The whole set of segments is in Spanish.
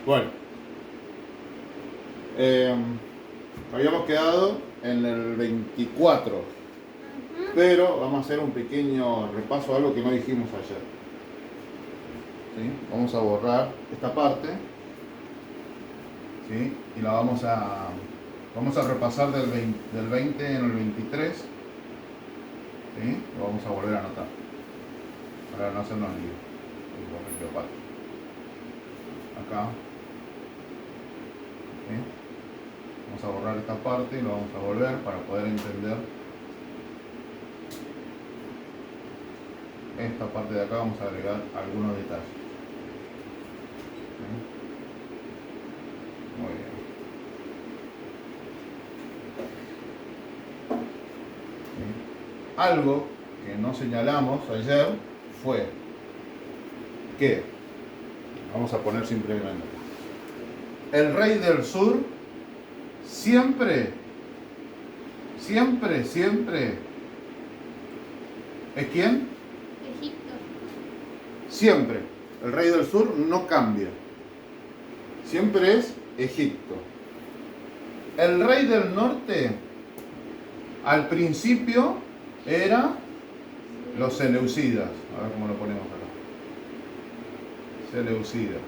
Bueno, eh, habíamos quedado en el 24, pero vamos a hacer un pequeño repaso a algo que no dijimos ayer. ¿Sí? Vamos a borrar esta parte, ¿sí? Y la vamos a repasar del 20 en el 23, ¿sí? Lo vamos a volver a anotar para no hacernos lío. Acá, ¿sí? Vamos a borrar esta parte y lo vamos a volver para poder entender esta parte de acá. Vamos a agregar algunos detalles. ¿Sí? Muy bien. ¿Sí? Algo que no señalamos ayer fue que, vamos a poner simplemente, el rey del sur siempre ¿es quién? Egipto. Siempre. El rey del sur no cambia. Siempre es Egipto. El rey del norte, al principio, era los seleucidas. A ver cómo lo ponemos acá. Seleucida.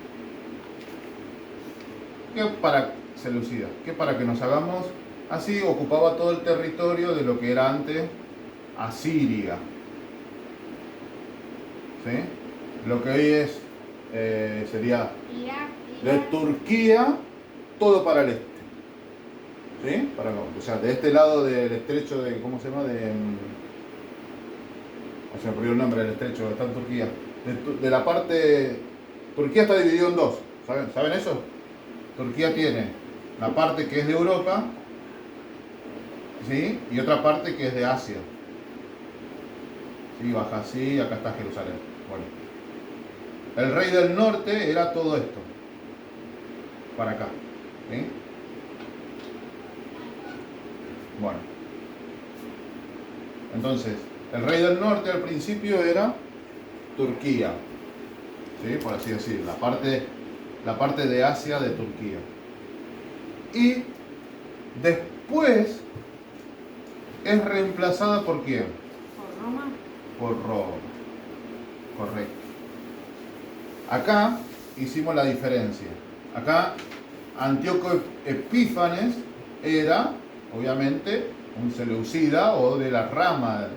¿Qué para Seleucida? Que para que nos hagamos así, ocupaba todo el territorio de lo que era antes Asiria. ¿Sí? Lo que hoy es sería Irak. de Turquía, todo para el este. ¿Sí? O sea, de este lado del estrecho de, ¿cómo se llama? Se me olvidó el nombre del estrecho, está en Turquía. De la parte, Turquía está dividido en dos, ¿saben eso? Turquía tiene la parte que es de Europa, ¿sí? Y otra parte que es de Asia. ¿Sí? Baja así y acá está Jerusalén. Bueno. El rey del norte era todo esto, para acá. ¿Sí? Bueno. Entonces, el rey del norte al principio era Turquía, ¿sí? Por así decir, la parte de Asia de Turquía. Y después es reemplazada por ¿quién? ¿Por Roma? Por Roma. Correcto. Acá hicimos la diferencia. Acá Antíoco Epífanes era, obviamente, un seleucida o de la rama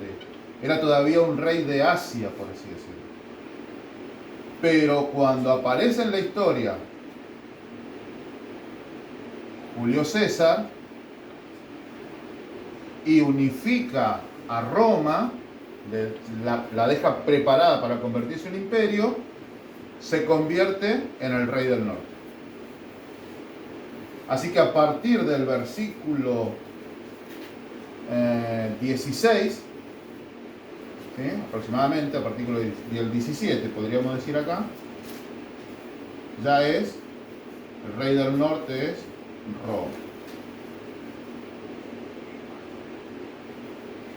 era todavía un rey de Asia, por así decirlo. Pero cuando aparece en la historia Julio César y unifica a Roma, la deja preparada para convertirse en un imperio, se convierte en el rey del norte. Así que a partir del versículo 16, ¿sí? Aproximadamente a partir del 17, podríamos decir acá, ya es, el rey del norte es Roma.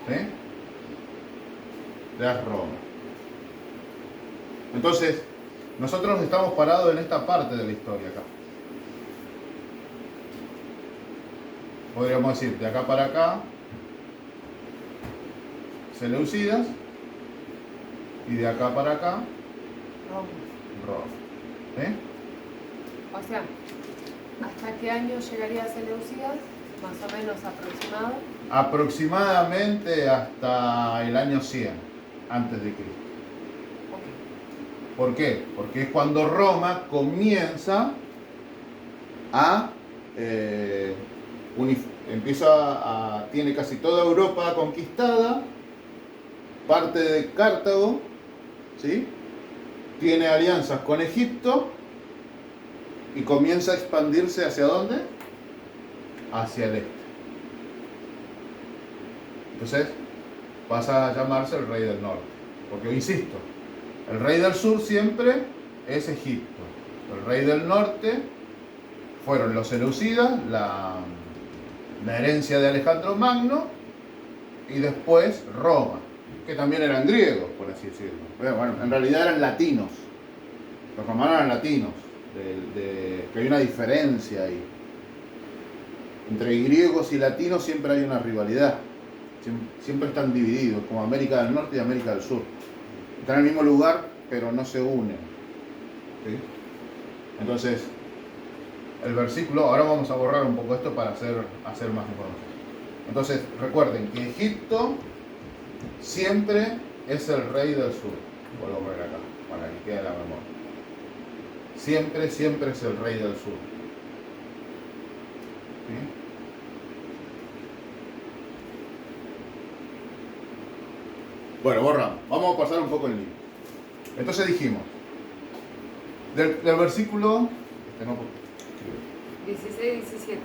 ¿Sí? Ya es Roma. Entonces, nosotros estamos parados en esta parte de la historia acá. Podríamos decir, de acá para acá, seleucidas, y de acá para acá, Roma. ¿Sí? O sea, ¿hasta qué año llegaría a Seleucidas? Más o menos aproximado. Aproximadamente hasta el año 100 antes de Cristo. Ok. ¿Por qué? Porque es cuando Roma comienza a tiene casi toda Europa conquistada, parte de Cartago, ¿sí? Tiene alianzas con Egipto y comienza a expandirse ¿hacia dónde? Hacia el este. Entonces pasa a llamarse el rey del norte, porque insisto, el rey del sur siempre es Egipto, el rey del norte fueron los seleucidas, la herencia de Alejandro Magno, y después Roma, que también eran griegos, por así decirlo. Bueno, en realidad eran latinos. Los romanos eran latinos, porque hay una diferencia ahí. Entre griegos y latinos siempre hay una rivalidad. Siempre están divididos, como América del Norte y América del Sur. Están en el mismo lugar, pero no se unen. ¿Sí? Entonces, el versículo, ahora vamos a borrar un poco esto para hacer más información. Entonces, recuerden que Egipto siempre es el rey del sur. Vuelvo a poner acá, para que quede la memoria. Siempre es el rey del sur. ¿Sí? Bueno, borramos. Vamos a pasar un poco el libro. Entonces dijimos, del versículo... 16, 17.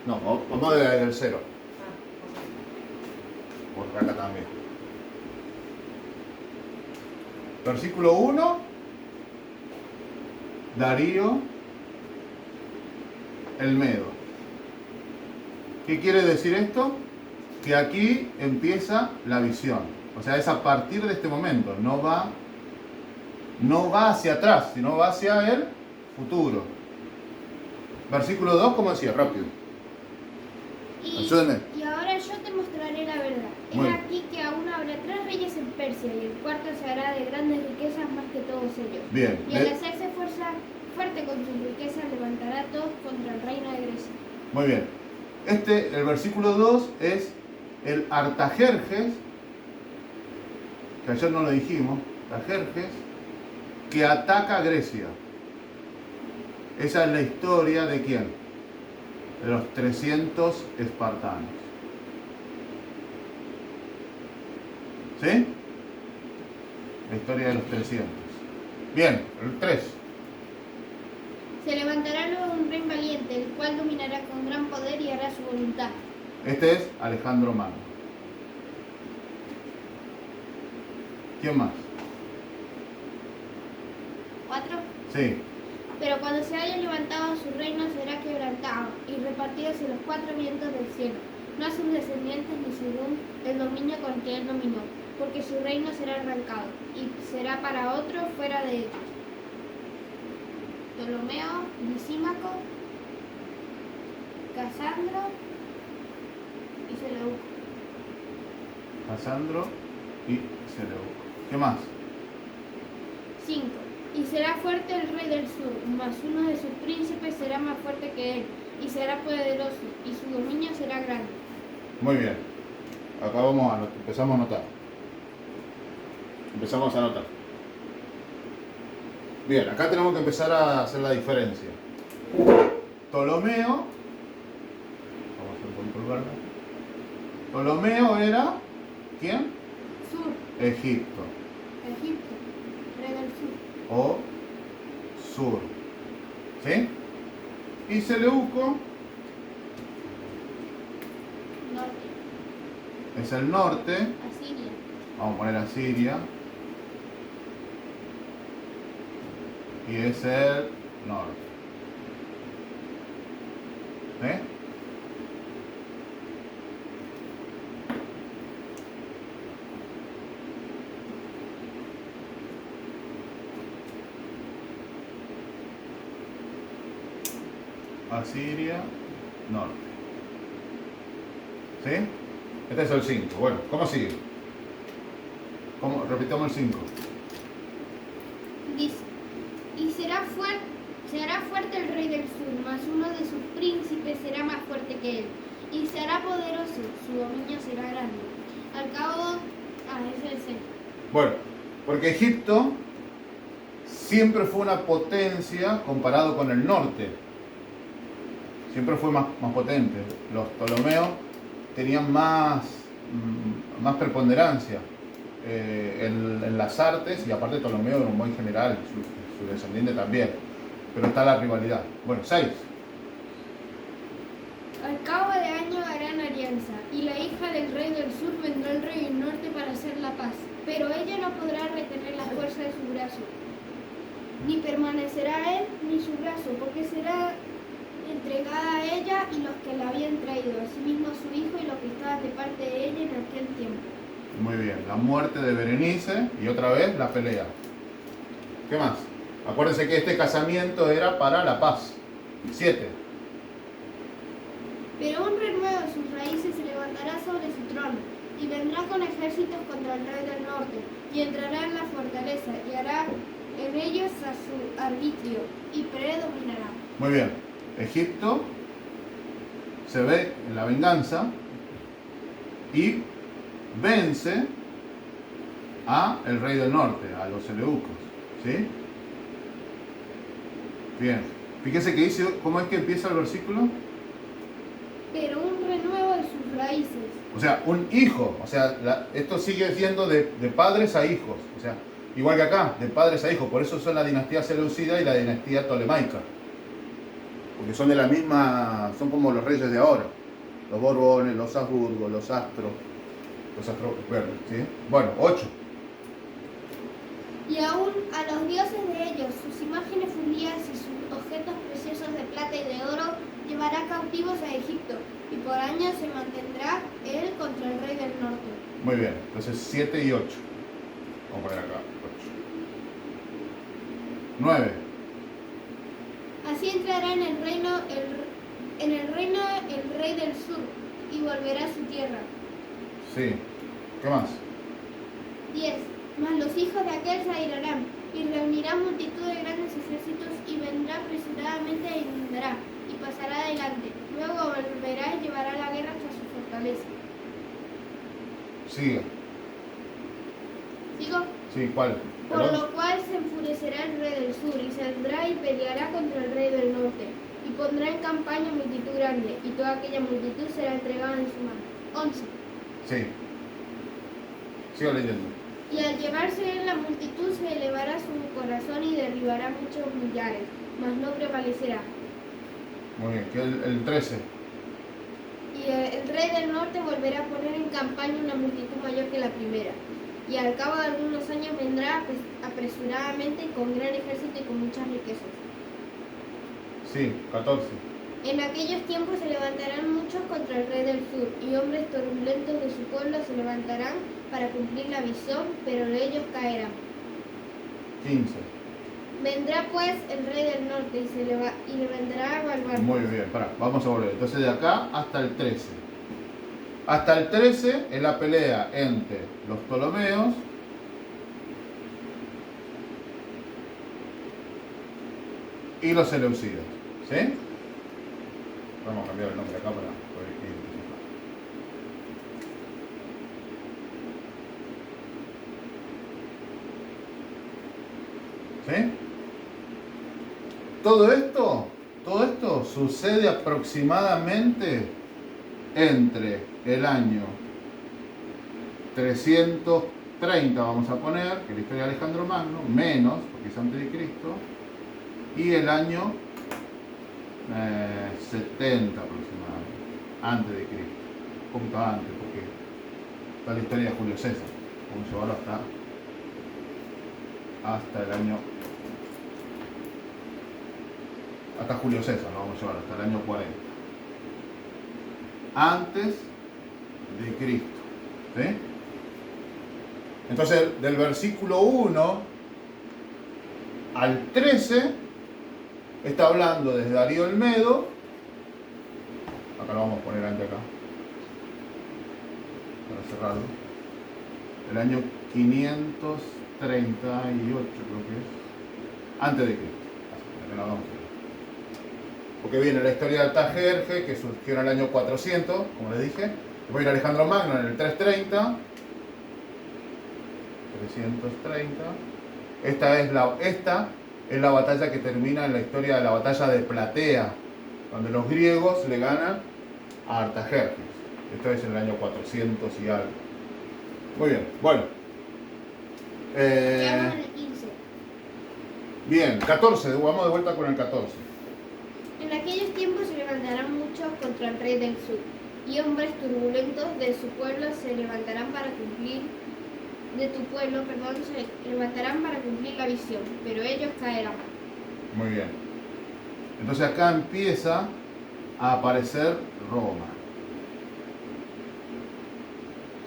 No, vamos del 0. Ah, Por acá también. Versículo 1. Darío el Medo. ¿Qué quiere decir esto? Que aquí empieza la visión. O sea, es a partir de este momento. No va hacia atrás, sino va hacia el futuro. Versículo 2, como decía, rápido. Ayúdenme. Y ahora yo te mostraré la verdad. Muy Es bien. aquí que aún habrá 3 reyes en Persia y el cuarto se hará de grandes riquezas más que todos ellos. Bien. Y al hacerse fuerte con sus riquezas levantará a todos contra el reino de Grecia. Muy bien. El versículo 2 es el Artajerjes, que ayer no lo dijimos, Artajerjes, que ataca a Grecia. Esa es la historia de quién? De los 300 espartanos. ¿Sí? La historia de los 300. Bien, el 3. Se levantará luego un rey valiente, el cual dominará con gran poder y hará su voluntad. Este es Alejandro Magno. ¿Quién más? 4. Sí. Pero cuando se haya levantado su reino será quebrantado y repartido hacia los 4 vientos del cielo, no a sus descendientes ni según el dominio con que él dominó, porque su reino será arrancado y será para otro fuera de ellos. Ptolomeo, Lisímaco, Casandro y Seleuco. Casandro y Seleuco. ¿Qué más? 5. Y será fuerte el rey del sur, mas uno de sus príncipes será más fuerte que él, y será poderoso, y su dominio será grande. Muy bien. Acá empezamos a anotar. Empezamos a anotar. Bien, acá tenemos que empezar a hacer la diferencia. Ptolomeo, vamos a hacer un lugar. Ptolomeo era, ¿quién? Sur, Egipto Egipto, rey del sur. o sur. ¿Sí? Y Seleuco Norte, es el norte. Asiria. Vamos a poner Asiria. Y es el norte. ¿Sí? Asiria, norte. ¿Sí? Este es el 5. Bueno, ¿cómo sigue? Repitamos el 5. Dice, y será fuerte el rey del sur, mas uno de sus príncipes será más fuerte que él, y será poderoso, su dominio será grande. Al cabo, es el 6. Bueno, porque Egipto siempre fue una potencia comparado con el norte. Siempre fue más potente. Los Ptolomeos tenían más preponderancia en las artes, y aparte Ptolomeo era un buen general, su descendiente también. Pero está la rivalidad. Bueno, 6. Al cabo de año harán alianza, y la hija del rey del sur vendrá al rey del norte para hacer la paz. Pero ella no podrá retener la fuerza de su brazo, ni permanecerá él ni su brazo, porque será entregada a ella y los que la habían traído, asimismo a su hijo y los que estaban de parte de ella en aquel tiempo. Muy bien, la muerte de Berenice y otra vez la pelea. ¿Qué más? Acuérdense que este casamiento era para la paz. 7. Pero un renuevo de sus raíces se levantará sobre su trono, y vendrá con ejércitos contra el rey del norte, y entrará en la fortaleza, y hará en ellos a su arbitrio, y predominará. Muy bien. Egipto se ve en la venganza y vence a el rey del norte, a los seleucos. ¿Sí? Bien. Fíjese que dice, ¿cómo es que empieza el versículo? Pero un renuevo de sus raíces. O sea, un hijo. O sea, esto sigue siendo de padres a hijos. O sea, igual que acá, de padres a hijos. Por eso son la dinastía seleucida y la dinastía ptolemaica. Porque son de la misma, son como los reyes de ahora. Los Borbones, los Habsburgos, los Astros. Los Astros verdes, ¿sí? Bueno, 8. Y aún a los dioses de ellos, sus imágenes fundidas y sus objetos preciosos de plata y de oro, llevará cautivos a Egipto, y por años se mantendrá él contra el rey del norte. Muy bien, entonces 7 y 8. Vamos a poner acá 8. 9. Así entrará en el reino el rey del sur, y volverá a su tierra. Sí. ¿Qué más? 10. Mas los hijos de aquel se airarán, y reunirán multitud de grandes ejércitos, y vendrá apresuradamente e inundará, y pasará adelante. Luego volverá y llevará la guerra hasta su fortaleza. Sigue. ¿Sigo? Sí, ¿cuál? Por lo cual se enfurecerá el rey del sur, y saldrá y peleará contra el rey del norte, y pondrá en campaña multitud grande, y toda aquella multitud será entregada en su mano. 11. Sí. Sigo leyendo. Y al llevarse él la multitud se elevará su corazón y derribará muchos millares, mas no prevalecerá. Muy bien, que el 13. Y el rey del norte volverá a poner en campaña una multitud mayor que la primera. Y al cabo de algunos años vendrá apresuradamente con gran ejército y con muchas riquezas. Sí, 14. En aquellos tiempos se levantarán muchos contra el rey del sur, y hombres turbulentos de su pueblo se levantarán para cumplir la visión, pero ellos caerán. 15. Vendrá pues el rey del norte y le vendrá a evaluar. Muy bien, pará, vamos a volver. Entonces de acá hasta el 13. Hasta el 13 es la pelea entre los Ptolomeos y los Seleucidas. ¿Sí? Vamos a cambiar el nombre acá para poder identificar. ¿Sí? Todo esto sucede aproximadamente entre el año 330, vamos a poner, que es la historia de Alejandro Magno, menos, porque es antes de Cristo, y el año 70 aproximadamente, antes de Cristo, un poquito antes, porque está la historia de Julio César, vamos a llevarlo hasta el año, hasta Julio César, lo vamos a llevar hasta el año 40, antes de Cristo, ¿sí? Entonces, del versículo 1 al 13, está hablando desde Darío el Medo, acá lo vamos a poner antes acá, para cerrarlo, el año 538 creo que es, antes de Cristo, acá lo vamos a ver. Porque viene la historia de Artajerje, que surgió en el año 400, como les dije, después viene Alejandro Magno en el 330, esta es la batalla que termina en la historia de la batalla de Platea, donde los griegos le ganan a Artajerjes. Esto es en el año 400 y algo. Muy bien, bueno. Quedamos en el 15. Bien, 14, vamos de vuelta con el 14. En aquellos tiempos se levantarán muchos contra el rey del sur, y hombres turbulentos de su pueblo se levantarán para cumplir se levantarán para cumplir la visión, pero ellos caerán. Muy bien. Entonces acá empieza a aparecer Roma.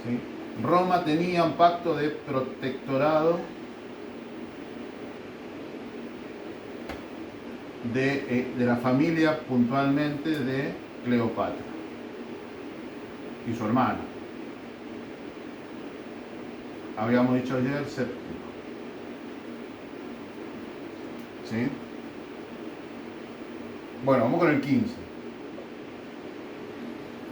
¿Sí? Roma tenía un pacto de protectorado de la familia puntualmente de Cleopatra y su hermana. Habíamos dicho ayer séptimo. ¿Sí? Bueno, vamos con el 15.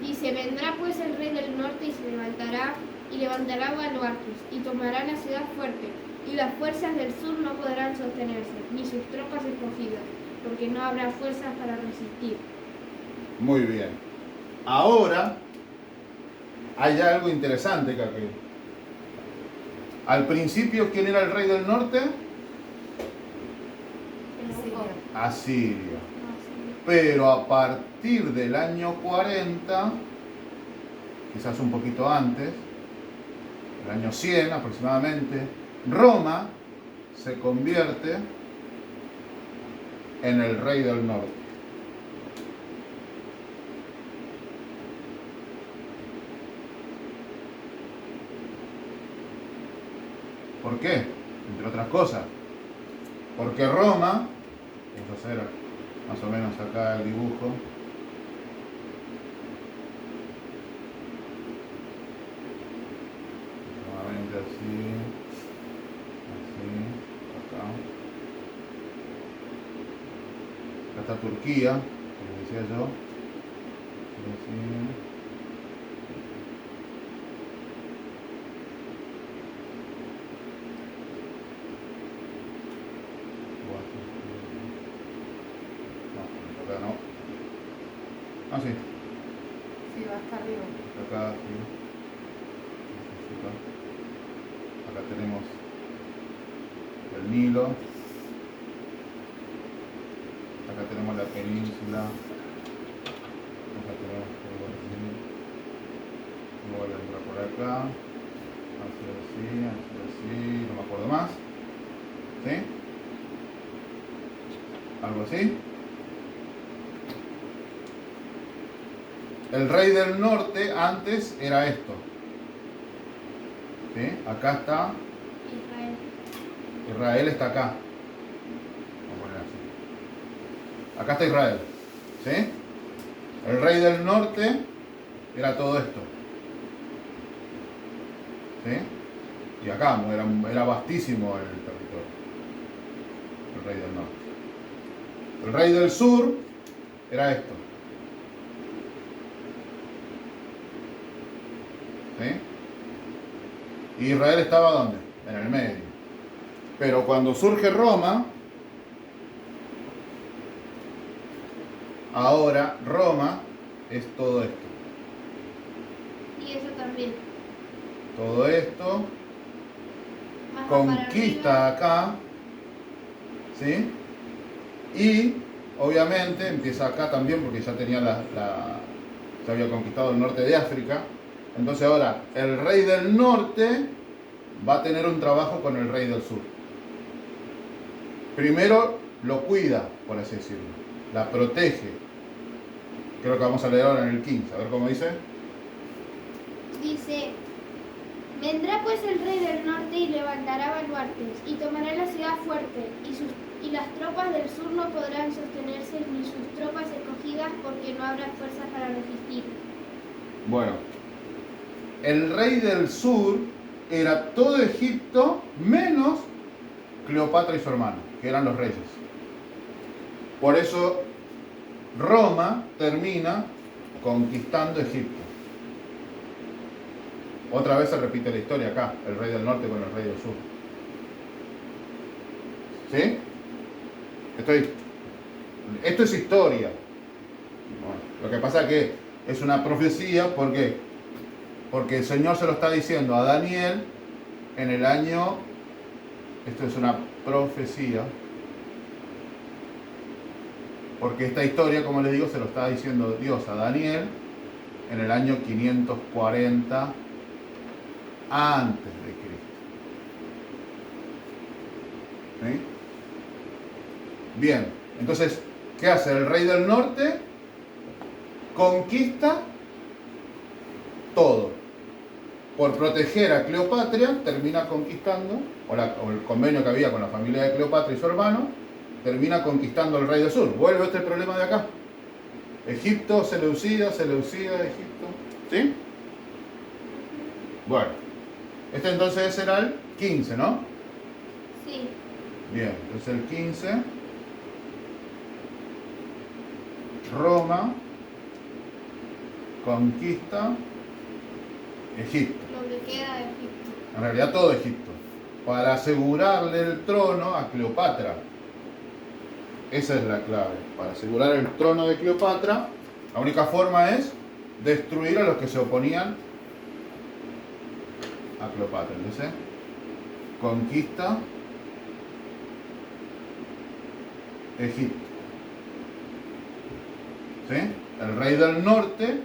Dice, vendrá pues el rey del norte y se levantará baluartes y tomará la ciudad fuerte, y las fuerzas del sur no podrán sostenerse, ni sus tropas escogidas, porque no habrá fuerzas para resistir. Muy bien. Ahora hay algo interesante que aquí. Al principio, ¿quién era el rey del norte? Asiria. Pero a partir del año 40, quizás un poquito antes, el año 100 aproximadamente, Roma se convierte en el rey del norte. ¿Por qué? Entre otras cosas, porque Roma, vamos a hacer más o menos acá el dibujo, nuevamente así, acá. Acá está Turquía, como decía yo, así. Ah, sí. Sí, va hasta arriba. Acá, sí. Acá tenemos el Nilo. Acá tenemos la península. Acá tenemos todo así. Luego entra por acá. Así, no me acuerdo más. ¿Sí? Algo así. El rey del norte antes era esto. ¿Sí? Acá está. Israel está acá. Vamos a poner así. Acá está Israel. ¿Sí? El rey del norte era todo esto. ¿Sí? Y acá era vastísimo el territorio. El rey del norte. El rey del sur era esto. ¿Sí? Y Israel estaba ¿dónde? En el medio. Pero cuando surge Roma, ahora Roma es todo esto. Y eso también. Todo esto Más conquista acá, ¿sí? Y obviamente empieza acá también porque ya tenía ya había conquistado el norte de África. Entonces ahora el rey del norte va a tener un trabajo con el rey del sur. Primero lo cuida, por así decirlo, la protege. Creo que vamos a leer ahora en el 15, a ver cómo dice. Dice, vendrá pues el rey del norte y levantará baluartes y tomará la ciudad fuerte y las tropas del sur no podrán sostenerse ni sus tropas escogidas porque no habrá fuerzas para resistir. Bueno, el rey del sur era todo Egipto menos Cleopatra y su hermano, que eran los reyes. Por eso Roma termina conquistando Egipto. Otra vez se repite la historia acá, el rey del norte con el rey del sur. ¿Sí? Esto es historia. Bueno, lo que pasa es que es una profecía porque el Señor se lo está diciendo a Daniel en el año, esto es una profecía, porque esta historia, como les digo, se lo está diciendo Dios a Daniel en el año 540 antes de Cristo. ¿Sí? Bien, entonces, ¿qué hace el rey del norte? Conquista todo. Por proteger a Cleopatra, termina conquistando, o el convenio que había con la familia de Cleopatra y su hermano, termina conquistando el rey del sur. Vuelve este problema de acá. Egipto, Seleucida, Egipto. ¿Sí? Bueno. Este entonces será el 15, ¿no? Sí. Bien, entonces el 15. Roma conquista Egipto. Lo que queda de Egipto. En realidad todo Egipto. Para asegurarle el trono a Cleopatra. Esa es la clave. Para asegurar el trono de Cleopatra, la única forma es destruir a los que se oponían a Cleopatra. Entonces, conquista Egipto. ¿Sí? El rey del norte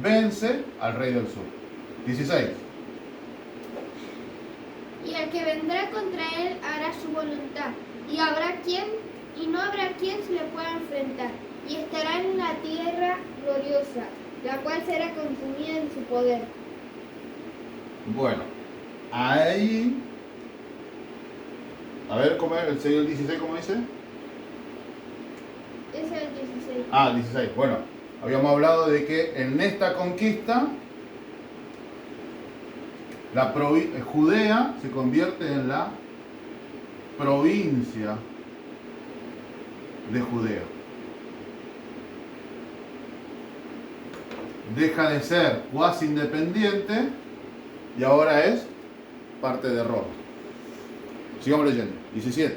vence al rey del sur. 16. Y el que vendrá contra él hará su voluntad, y no habrá quien se le pueda enfrentar, y estará en la tierra gloriosa, la cual será consumida en su poder. Bueno, ahí. A ver, ¿cómo es el 16? ¿Cómo dice? Ese es el 16. Ah, 16. Bueno, habíamos hablado de que en esta conquista Judea se convierte en la provincia de Judea. Deja de ser cuasi independiente y ahora es parte de Roma. Sigamos leyendo. 17.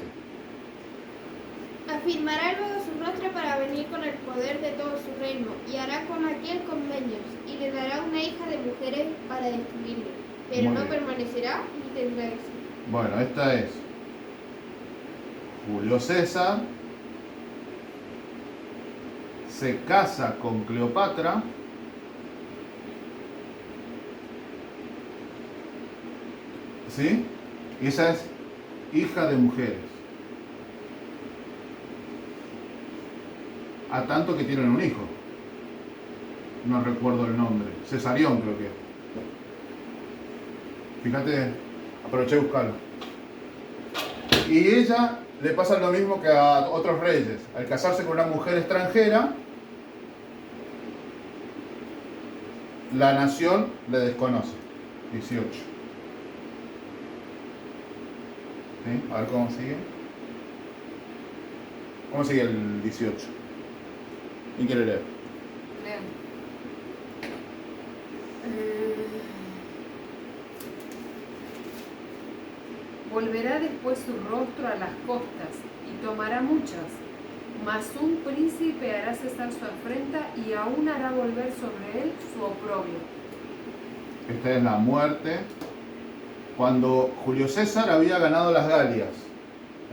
Afirmará luego su rostro para venir con el poder de todo su reino, y hará con aquel convenios, y le dará una hija de mujeres para destruirle, pero Muy no bien. permanecerá ni tendrá éxito. Bueno, esta es Julio César se casa con Cleopatra. ¿Sí? Y esa es hija de mujeres. A tanto que tienen un hijo. No recuerdo el nombre. Cesarión creo que. Fíjate, aproveché a buscarlo. Y ella le pasa lo mismo que a otros reyes. Al casarse con una mujer extranjera, la nación le desconoce. 18. ¿Sí? A ver cómo sigue. ¿Cómo sigue el 18? ¿Quién quiere leer? Lean. Volverá después su rostro a las costas y tomará muchas, mas un príncipe hará cesar su afrenta y aún hará volver sobre él su oprobio. Esta es la muerte. Cuando Julio César había ganado las Galias,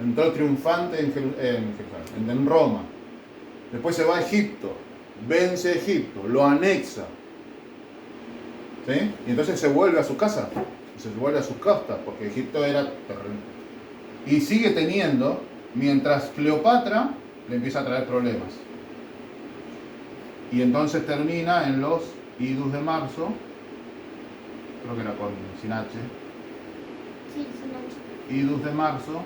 entró triunfante en Roma. Después se va a Egipto, vence a Egipto, lo anexa. ¿Sí? Y entonces se vuelve a su casa, se vuelve a sus costas, porque Egipto era terrible. Y sigue teniendo, mientras Cleopatra le empieza a traer problemas. Y entonces termina en los idus de marzo, creo que era sin H, Sí, sí, idus de marzo.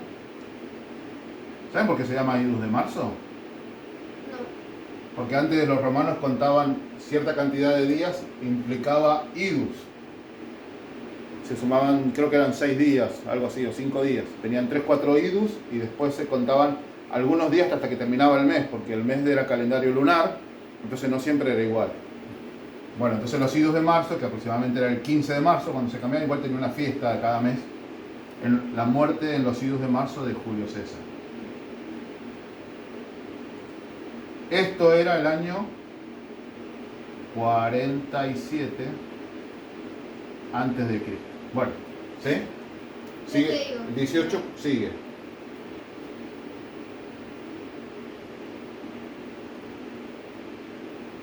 ¿Saben por qué se llama idus de marzo? no. Porque antes los romanos contaban cierta cantidad de días, implicaba idus. Se sumaban, creo que eran 6 días, algo así, o 5 días. Tenían 3, 4 idus y después se contaban algunos días hasta que terminaba el mes, porque el mes era calendario lunar, entonces no siempre era igual. Bueno, entonces los idus de marzo, que aproximadamente era el 15 de marzo, cuando se cambiaba, igual tenía una fiesta de cada mes, en la muerte en los idus de marzo de Julio César. Esto era el año 47 antes de Cristo. Bueno, ¿sí? Sigue. Yo te digo. 18 sigue.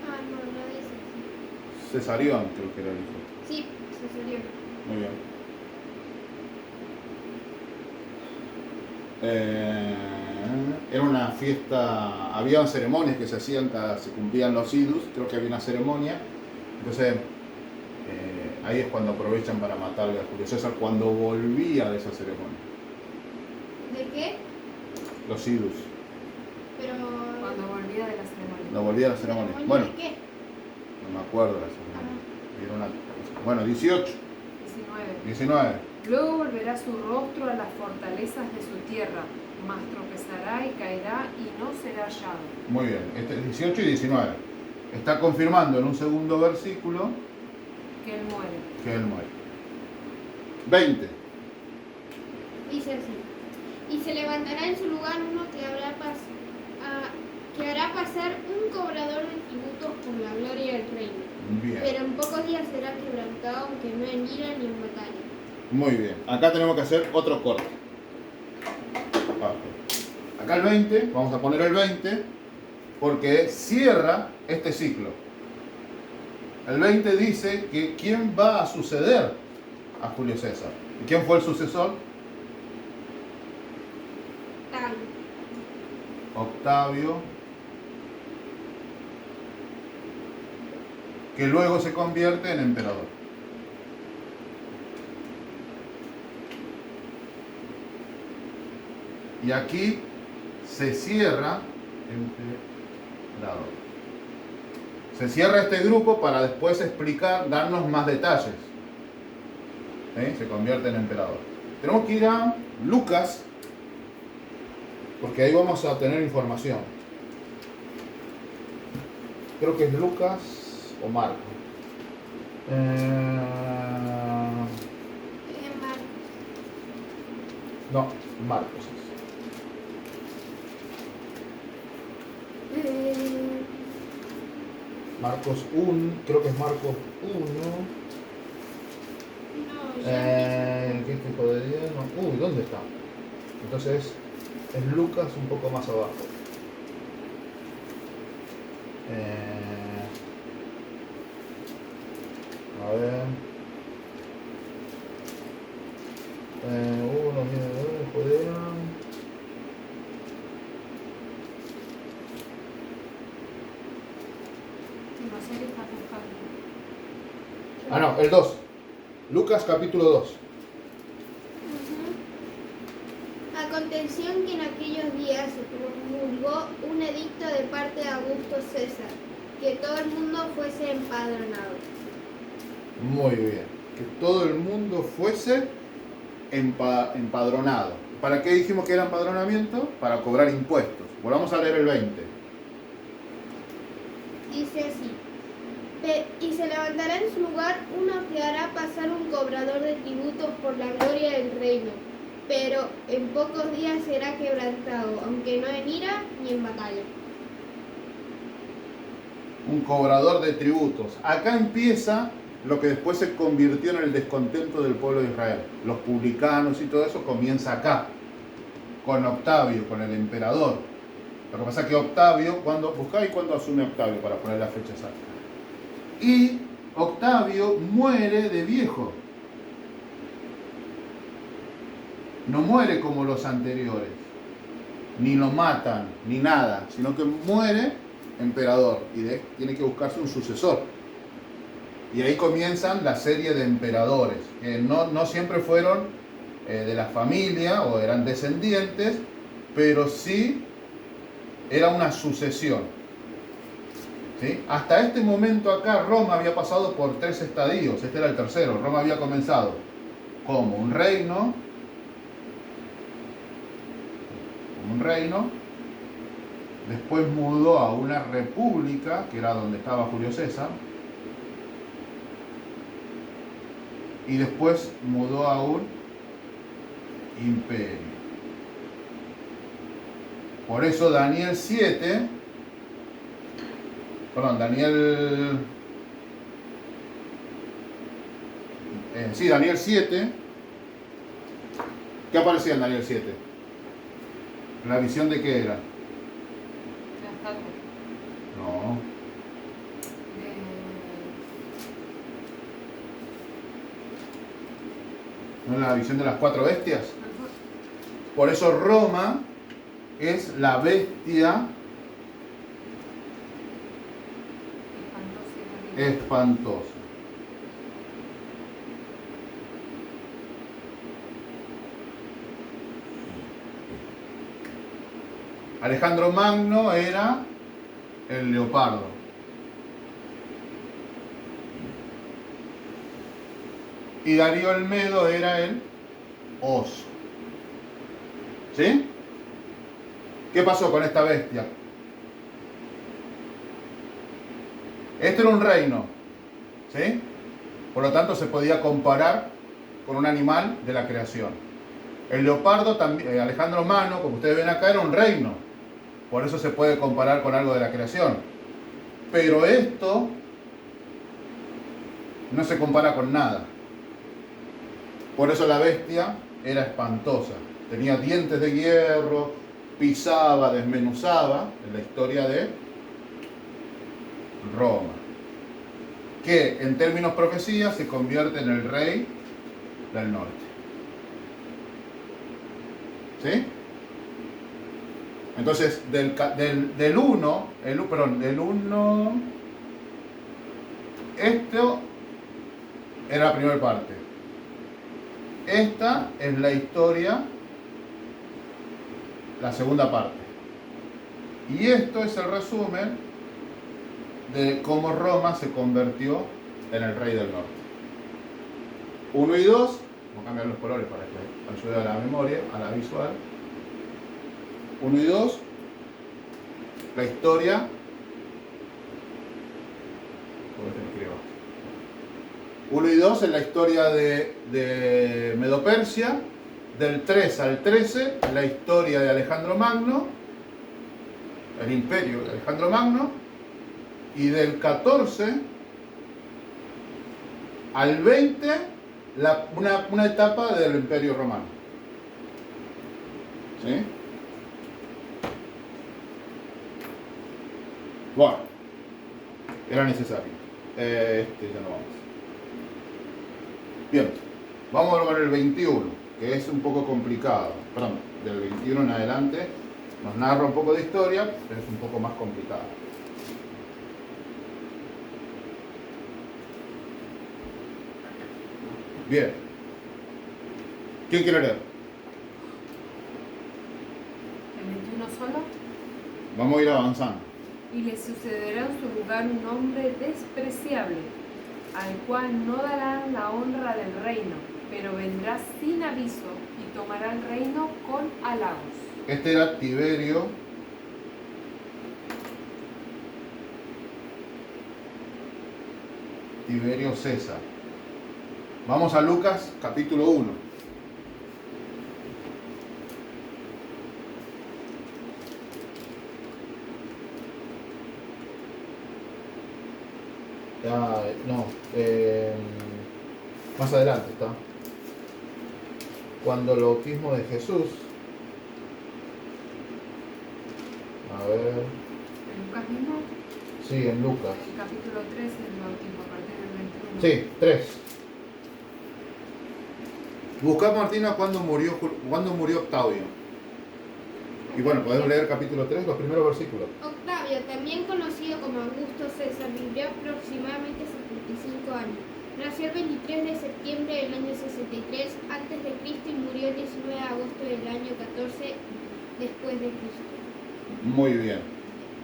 Ah, no, no dice así. Cesarión, creo que era el hijo. Sí, sucedió. Muy bien. Era una fiesta, había ceremonias que se hacían, se cumplían los idus, creo que había una ceremonia. Entonces, ahí es cuando aprovechan para matarle a Julio César, cuando volvía de esa ceremonia. ¿De qué? Los idus. Pero... Cuando volvía de la ceremonia. No volvía a la ceremonia. ¿ceremonia Bueno, de qué? no me acuerdo la ceremonia. Era bueno, 18, 19. 19. Luego volverá su rostro a las fortalezas de su tierra, mas tropezará y caerá y no será hallado. Muy bien, este es 18 y 19. Está confirmando en un segundo versículo Que él muere. que él muere. 20. Dice así. Y se levantará en su lugar uno que hará pasar un cobrador de tributos por la gloria del reino. Bien. Pero en pocos días será quebrantado, aunque no en ira ni en batalla. Muy bien. Acá tenemos que hacer otro corte. Acá el 20, vamos a poner el 20, porque cierra este ciclo. El 20 dice que quién va a suceder a Julio César. ¿Y quién fue el sucesor? Tal. Octavio, que luego se convierte en emperador. Y aquí se cierra emperador. Se cierra este grupo para después explicar, darnos más detalles. Se convierte en emperador. Tenemos que ir a Lucas, porque ahí vamos a tener información. Creo que es Lucas o Marcos. Marcos. No, Marcos es. Marcos 1, creo que es Marcos 1. No, ya. ¿Qué tipo de día? No. Uy, ¿dónde está? Entonces es Lucas un poco más abajo. A ver. Uno viene de Judea. No sé qué estás buscando. Ah, no, el 2. Lucas capítulo 2. Aconteció que en aquellos días se promulgó un edicto de parte de Augusto César, que todo el mundo fuese empadronado. Muy bien. Que todo el mundo fuese empadronado. ¿Para qué dijimos que era empadronamiento? Para cobrar impuestos. Volvamos a leer el 20. Dice así. Y se levantará en su lugar uno que hará pasar un cobrador de tributos por la gloria del reino, pero en pocos días será quebrantado, aunque no en ira ni en batalla. Un cobrador de tributos. Acá empieza lo que después se convirtió en el descontento del pueblo de Israel. Los publicanos y todo eso comienza acá, con Octavio, con el emperador. Lo que pasa es que Octavio, buscáis cuándo asume Octavio para poner la fecha exacta. Y Octavio muere de viejo. No muere como los anteriores. Ni lo matan, ni nada, sino que muere emperador y tiene que buscarse un sucesor. Y ahí comienzan la serie de emperadores, que no siempre fueron de la familia o eran descendientes, pero sí era una sucesión. ¿Sí? Hasta este momento acá Roma había pasado por 3 estadios, este era el tercero. Roma había comenzado como un reino, después mudó a una república, que era donde estaba Julio César, y después mudó a un imperio. Por eso Daniel 7, Daniel 7, ¿qué aparecía en Daniel 7? ¿La visión de qué era? La estatua. No. ¿No es la visión de las 4 bestias? Por eso Roma es la bestia espantosa. Alejandro Magno era el leopardo. Y Darío el Medo era el oso. ¿Sí? ¿Qué pasó con esta bestia? Este era un reino, ¿sí? Por lo tanto se podía comparar con un animal de la creación. El leopardo, también, Alejandro Magno, como ustedes ven acá, era un reino. Por eso se puede comparar con algo de la creación. Pero esto no se compara con nada. Por eso la bestia era espantosa. Tenía dientes de hierro, pisaba, desmenuzaba, en la historia de Roma. Que en términos profecía se convierte en el rey del norte. ¿Sí? Entonces, del 1, esto era la primera parte. Esta es la historia, la segunda parte. Y esto es el resumen de cómo Roma se convirtió en el rey del norte. 1 y 2, vamos a cambiar los colores para que ayude a la memoria, a la visual. 1 y 2, la historia. 1 y 2 es la historia de Medo-Persia. Del 3 al 13, la historia de Alejandro Magno, el imperio de Alejandro Magno. Y del 14 al 20, una etapa del imperio romano. ¿Sí? Bueno, era necesario. Ya no vamos. Bien, vamos a ver el 21, que es un poco complicado. Perdón, del 21 en adelante nos narra un poco de historia, pero es un poco más complicado. Bien. ¿Quién quiere leer? ¿El 21 solo? Vamos a ir avanzando. Y le sucederá en su lugar un hombre despreciable, al cual no darán la honra del reino, pero vendrá sin aviso y tomará el reino con halagos. Este era Tiberio César. Vamos a Lucas capítulo 1. Más adelante está. Cuando el bautismo de Jesús. A ver. ¿En Lucas mismo? Sí, en Lucas. El capítulo 3, el bautismo, a partir del 21. Sí, 3. Buscad, Martina, cuándo murió Octavio. Y bueno, podemos leer capítulo 3, los primeros versículos. Octavio, también conocido como Augusto César, vivió aproximadamente 75 años. Nació el 23 de septiembre del año 63 a.C. y murió el 19 de agosto del año 14 después de Cristo. Muy bien.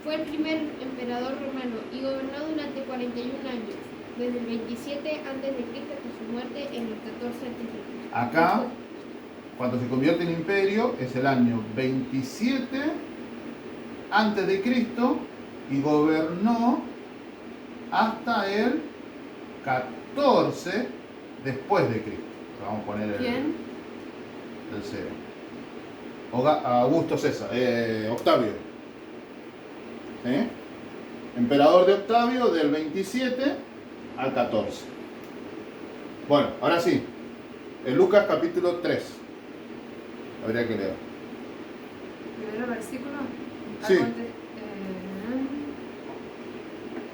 Fue el primer emperador romano y gobernó durante 41 años, desde el 27 a.C. hasta su muerte en el 14 a.C. Acá, cuando se convierte en imperio, es el año 27 antes de Cristo y gobernó hasta el 14 después de Cristo. Vamos a poner ¿Quién? el 0. Augusto César, Octavio. ¿Sí? Emperador de Octavio del 27 al 14. Bueno, ahora sí. En Lucas capítulo 3. Habría que leer. ¿Primero versículo? Sí.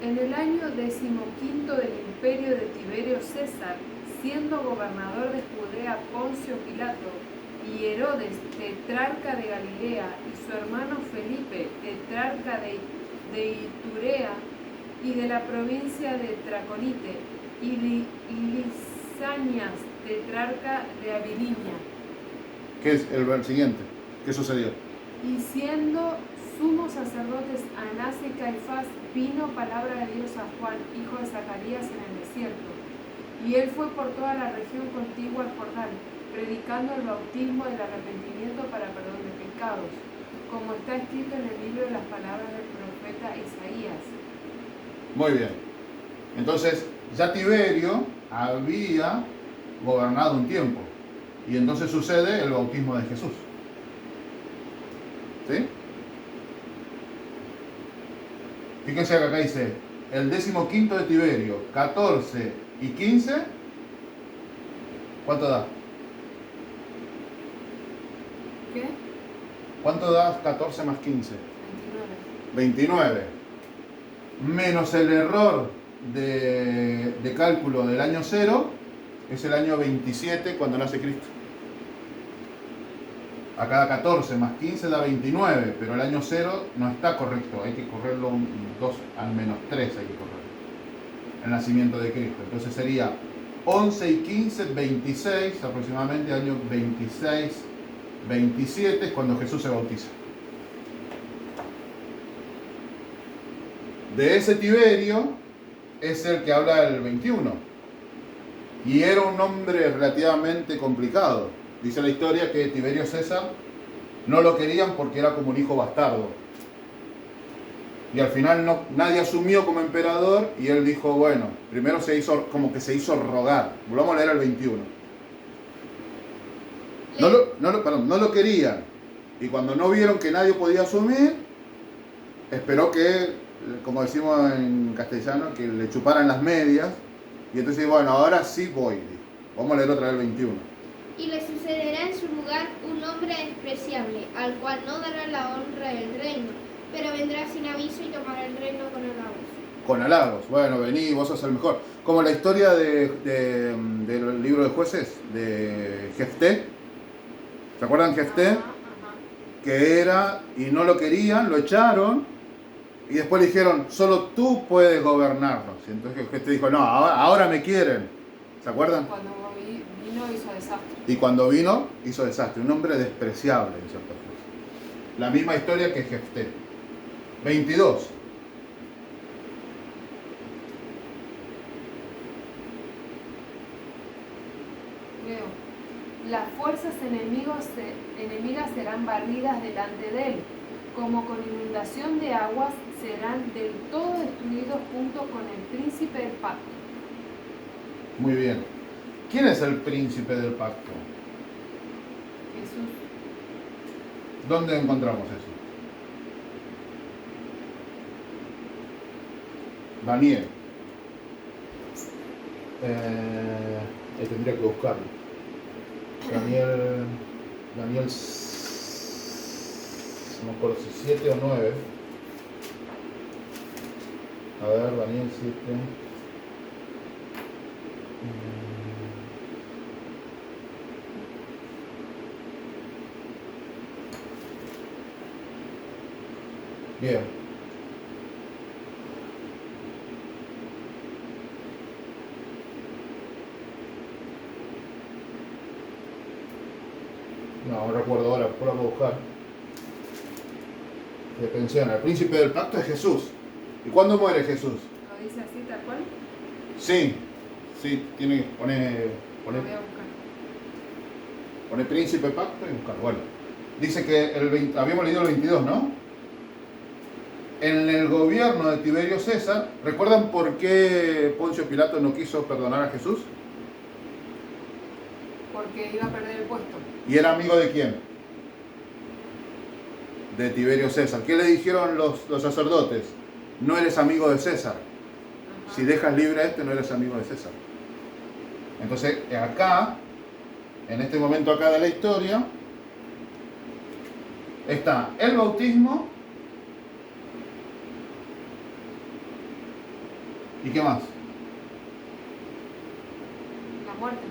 En el año 15 del imperio de Tiberio César, siendo gobernador de Judea Poncio Pilato, y Herodes, tetrarca de Galilea, y su hermano Felipe, tetrarca de Iturea y de la provincia de Traconite, y Lisanias, tetrarca de Abilinia. ¿Qué es el siguiente? ¿Qué sucedió? Y siendo sumos sacerdotes Anás y Caifás vino palabra de Dios a Juan, hijo de Zacarías, en el desierto. Y él fue por toda la región contigua al Jordán, predicando el bautismo del arrepentimiento para perdón de pecados, como está escrito en el libro de las palabras del profeta Isaías. Muy bien. Entonces, ya Tiberio había gobernado un tiempo. Y entonces sucede el bautismo de Jesús. ¿Sí? Fíjense que acá dice, el 15º de Tiberio, 14 y 15, ¿cuánto da? ¿Qué? ¿Cuánto da 14 más 15? 29. 29. Menos el error de cálculo del año 0, es el año 27 cuando nace Cristo. Acá da 14 más 15 da 29, pero el año 0 no está correcto, hay que correrlo un 2 al menos 3 hay que correr. El nacimiento de Cristo. Entonces sería 11 y 15, 26, aproximadamente año 26, 27 es cuando Jesús se bautiza. De ese Tiberio es el que habla el 21. Y era un hombre relativamente complicado. Dice la historia que Tiberio César no lo querían porque era como un hijo bastardo. Y al final nadie asumió como emperador y él dijo, bueno, primero se hizo rogar. Volvamos a leer el 21. No lo querían. Y cuando no vieron que nadie podía asumir, esperó que, como decimos en castellano, que le chuparan las medias. Y entonces, bueno, ahora sí voy. Vamos a leer otra vez el 21. Y le sucederá en su lugar un hombre despreciable, al cual no dará la honra del reino, pero vendrá sin aviso y tomará el reino con halagos. Con halagos. Bueno, vení, vos sos el mejor. Como la historia del libro de jueces, de Jefté. ¿Se acuerdan Jefté? Ajá. Que era, y no lo querían, lo echaron, y después le dijeron, solo tú puedes gobernarnos. Y entonces Jefté dijo, no, ahora me quieren. ¿Se acuerdan? Cuando vino hizo desastre. Y cuando vino, hizo desastre. Un hombre despreciable, en cierta forma. La misma historia que Jefté. 22. Leo. Las fuerzas enemigas serán barridas delante de él, como con inundación de aguas serán del todo destruidos junto con el príncipe del pacto. Muy bien. ¿Quién es el príncipe del pacto? Jesús. ¿Dónde encontramos eso? Daniel. Tendría que buscarlo. Daniel, no me acuerdo si 7 o 9. A ver, Daniel 7. Bien. No recuerdo ahora, por a buscar. Atención, el príncipe del pacto es Jesús. ¿Y cuándo muere Jesús? ¿Lo dice así tal cual? Sí, tiene que poner Lo voy a buscar. pone príncipe pacto y buscar. Bueno, dice que habíamos leído el 22, ¿no? En el gobierno de Tiberio César, ¿recuerdan por qué Poncio Pilato no quiso perdonar a Jesús? Porque iba a perder el puesto. ¿Y era amigo de quién? De Tiberio César. ¿Qué le dijeron los sacerdotes? No eres amigo de César. Ajá. Si dejas libre a este, no eres amigo de César. Entonces, acá, en este momento acá de la historia, está el bautismo. ¿Y qué más? La muerte.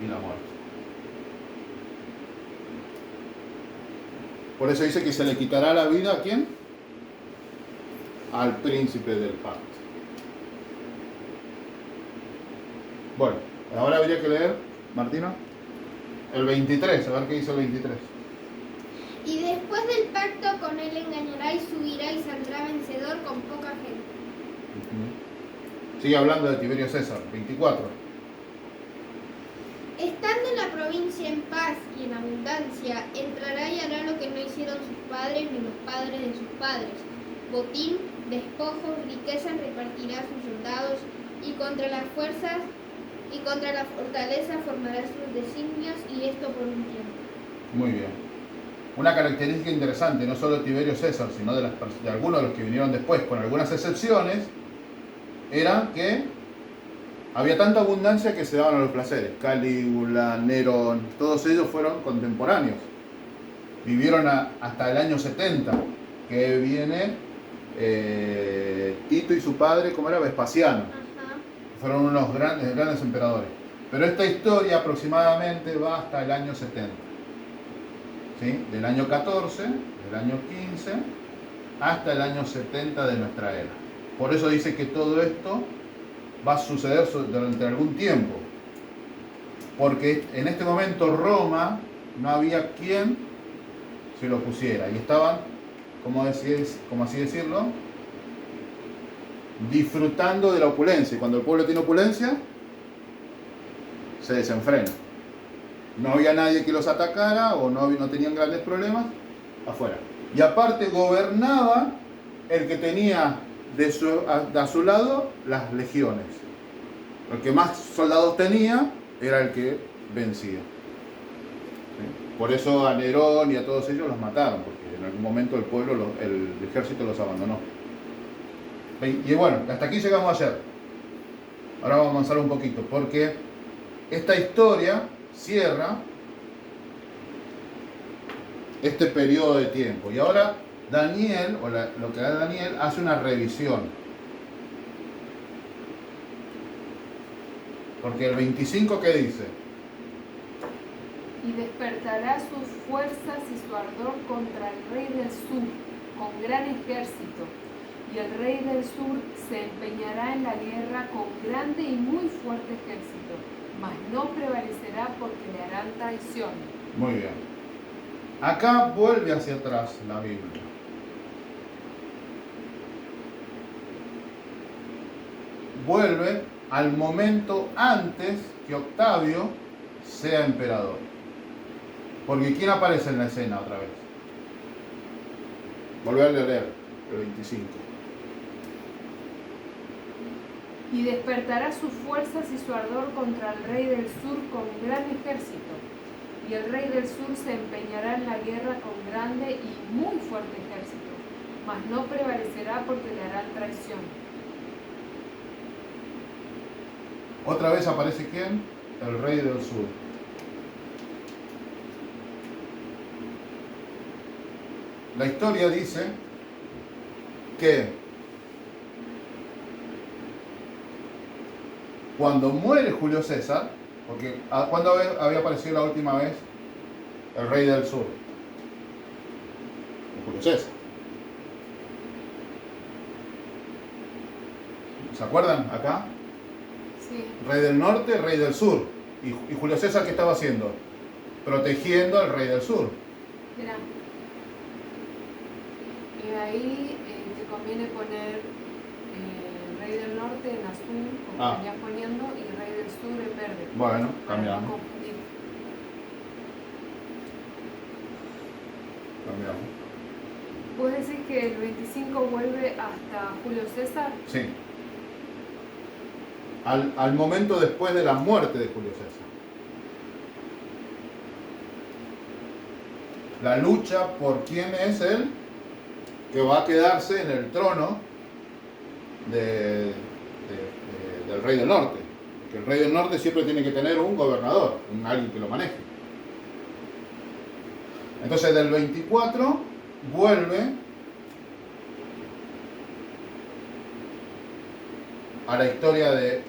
Y la muerte. Por eso dice que se le quitará la vida ¿a quién? Al príncipe del pacto. Bueno, ahora habría que leer, Martina, el 23, a ver qué dice el 23. Y después del pacto con él engañará y subirá y saldrá vencedor con poca gente. Sigue hablando de Tiberio César, 24. Estando la provincia en paz y en abundancia, entrará y hará lo que no hicieron sus padres ni los padres de sus padres. Botín, despojos, riquezas repartirá a sus soldados y contra las fuerzas y contra la fortaleza formará sus designios y esto por un tiempo. Muy bien. Una característica interesante, no solo de Tiberio César, sino de algunos de los que vinieron después, con algunas excepciones, era que había tanta abundancia que se daban a los placeres. Calígula, Nerón, todos ellos fueron contemporáneos. Vivieron hasta el año 70, que viene Tito y su padre, ¿cómo era? Vespasiano. Ajá. Fueron unos grandes emperadores. Pero esta historia aproximadamente va hasta el año 70. ¿Sí? Del año 14, del año 15, hasta el año 70 de nuestra era. Por eso dice que todo esto va a suceder durante algún tiempo. Porque en este momento Roma no había quien se lo pusiera. Y estaban, como así decirlo, disfrutando de la opulencia. Y cuando el pueblo tiene opulencia, se desenfrena. No había nadie que los atacara o no tenían grandes problemas afuera. Y aparte gobernaba el que tenía a su lado las legiones. El que más soldados tenía era el que vencía. ¿Sí? Por eso a Nerón y a todos ellos los mataron, porque en algún momento el ejército los abandonó. Y bueno, hasta aquí llegamos ayer. Ahora vamos a avanzar un poquito, porque esta historia cierra este periodo de tiempo. Y ahora Daniel, lo que da Daniel, hace una revisión. Porque el 25, ¿qué dice? Y despertará sus fuerzas y su ardor contra el rey del sur, con gran ejército. Y el rey del sur se empeñará en la guerra con grande y muy fuerte ejército, mas no prevalecerá porque le harán traición. Muy bien. Acá vuelve hacia atrás la Biblia. Vuelve al momento antes que Octavio sea emperador. Porque ¿quién aparece en la escena otra vez? Volver a leer el 25. Y despertará sus fuerzas y su ardor contra el rey del sur con gran ejército. Y el rey del sur se empeñará en la guerra con grande y muy fuerte ejército, mas no prevalecerá porque le harán traición. Otra vez aparece ¿quién? El rey del sur. La historia dice que cuando muere Julio César, porque ¿cuándo había aparecido la última vez el rey del sur? Julio César. ¿Se acuerdan acá? Sí. Rey del norte, rey del sur. ¿Y Julio César qué estaba haciendo? Protegiendo al rey del sur. Mira. Ahí te conviene poner rey del norte en azul, como venías poniendo, y rey del sur en verde. Bueno, para cambiamos. no confundir. Cambiamos. ¿Vos decís que el 25 vuelve hasta Julio César? Sí. Al momento después de la muerte de Julio César. La lucha por quién es él que va a quedarse en el trono del rey del norte. Porque el rey del norte siempre tiene que tener un gobernador, alguien que lo maneje. Entonces del 24 vuelve a la historia